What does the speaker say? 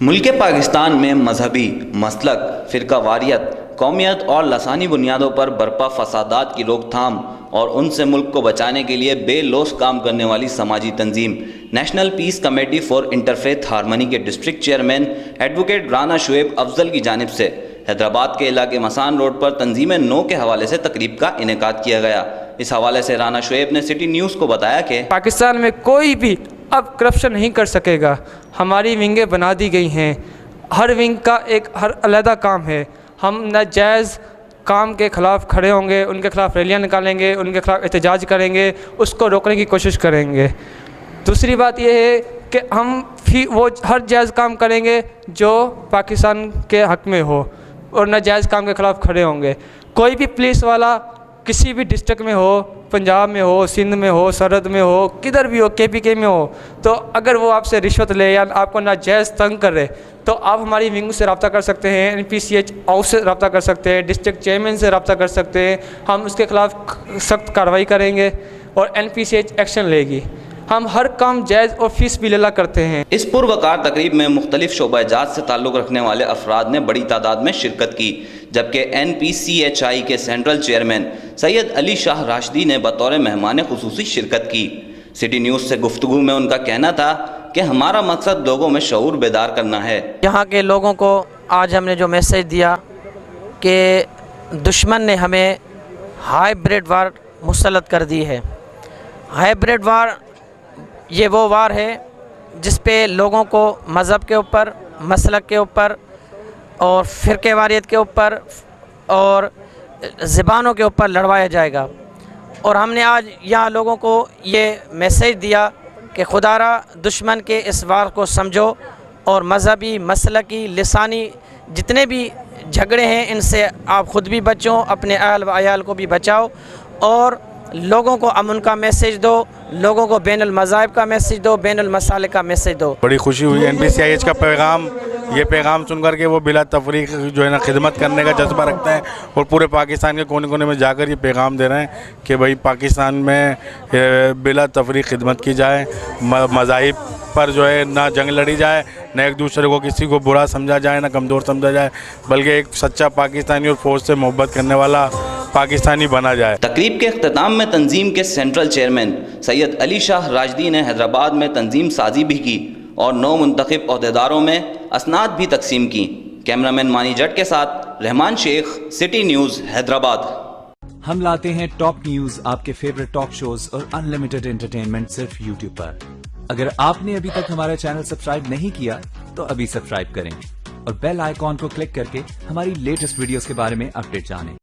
ملک پاکستان میں مذہبی، مسلک، فرقہ واریت، قومیت اور لسانی بنیادوں پر برپا فسادات کی روک تھام اور ان سے ملک کو بچانے کے لیے بے لوث کام کرنے والی سماجی تنظیم national peace committee for interfaith harmony کے district chairman advocate Rana Shoaib Afzal کی جانب سے حیدرآباد کے علاقے مسان روڈ پر تنظیم نو کے حوالے سے تقریب کا انعقاد کیا گیا۔ اس حوالے سے رانا شعیب نے سٹی نیوز کو بتایا کہ پاکستان میں کوئی بھی اب کرپشن نہیں کر سکے گا۔ ہماری ونگیں بنا دی گئی ہیں، ہر ونگ کا ایک ہر علیحدہ کام ہے۔ ہم ناجائز کام کے خلاف کھڑے ہوں گے، ان کے خلاف ریلیاں نکالیں گے، ان کے خلاف احتجاج کریں گے، اس کو روکنے کی کوشش کریں گے۔ دوسری بات یہ ہے کہ ہم وہ ہر جائز کام کریں گے جو پاکستان کے حق میں ہو اور ناجائز کام کے خلاف کھڑے ہوں گے۔ کوئی بھی پولیس والا کسی بھی ڈسٹرکٹ میں ہو، پنجاب میں ہو، سندھ میں ہو، سرحد میں ہو، کدھر بھی ہو، KPK میں ہو، تو اگر وہ آپ سے رشوت لے یا آپ کو ناجائز تنگ کرے تو آپ ہماری ونگ سے رابطہ کر سکتے ہیں، NPCH ہاؤس سے رابطہ کر سکتے ہیں، ڈسٹرکٹ چیئرمین سے رابطہ کر سکتے ہیں۔ ہم اس کے خلاف سخت کارروائی کریں گے اور NPCH ایکشن لے گی۔ ہم ہر کام جائز اور فیس بھی لیلا کرتے ہیں۔ اس پروقار تقریب میں مختلف شعبہ جات سے تعلق رکھنے والے افراد نے بڑی تعداد میں شرکت کی، جبکہ NPCHI کے سینٹرل چیئرمین سید علی شاہ راشدی نے بطور مہمان خصوصی شرکت کی۔ سٹی نیوز سے گفتگو میں ان کا کہنا تھا کہ ہمارا مقصد لوگوں میں شعور بیدار کرنا ہے۔ یہاں کے لوگوں کو آج ہم نے جو میسیج دیا کہ دشمن نے ہمیں ہائیبریڈ وار مسلط کر دی ہے۔ ہائیبریڈ وار یہ وہ وار ہے جس پہ لوگوں کو مذہب کے اوپر، مسلک کے اوپر اور فرقہ واریت کے اوپر اور زبانوں کے اوپر لڑوایا جائے گا۔ اور ہم نے آج یہاں لوگوں کو یہ میسیج دیا کہ خدا را دشمن کے اس وار کو سمجھو اور مذہبی، مسلکی، لسانی جتنے بھی جھگڑے ہیں ان سے آپ خود بھی بچو، اپنے اہل و عیال کو بھی بچاؤ اور لوگوں کو امن کا میسیج دو، لوگوں کو بین المذاہب کا میسیج دو، بین المسالک کا میسیج دو۔ بڑی خوشی ہوئی NPCIH کا یہ پیغام سن کر کے وہ بلا تفریق جو ہے نا خدمت کرنے کا جذبہ رکھتے ہیں اور پورے پاکستان کے کونے کونے میں جا کر یہ پیغام دے رہے ہیں کہ بھائی پاکستان میں بلا تفریق خدمت کی جائے، مذاہب پر جو ہے نہ جنگ لڑی جائے، نہ ایک دوسرے کو کسی کو برا سمجھا جائے، نہ کمزور سمجھا جائے، بلکہ ایک سچا پاکستانی اور فوج سے محبت کرنے والا پاکستانی بنا جائے۔ تقریب کے اختتام میں تنظیم کے سینٹرل چیئرمین سید علی شاہ راشدی نے حیدرآباد میں تنظیم سازی بھی کی اور 9 منتخب عہدیداروں میں اسناد بھی تقسیم کی۔ کیمرامین مانی جٹ کے ساتھ رحمان شیخ، سٹی نیوز، حیدرآباد۔ ہم لاتے ہیں ٹاپ نیوز، آپ کے فیوریٹ ٹاک شوز اور انلمیٹڈ انٹرٹینمنٹ صرف YouTube پر۔ اگر آپ نے ابھی تک ہمارا چینل سبسکرائب نہیں کیا تو ابھی سبسکرائب کریں اور بیل آئیکن کو کلک کر کے ہماری لیٹسٹ ویڈیوز کے بارے میں اپڈیٹ جانیں۔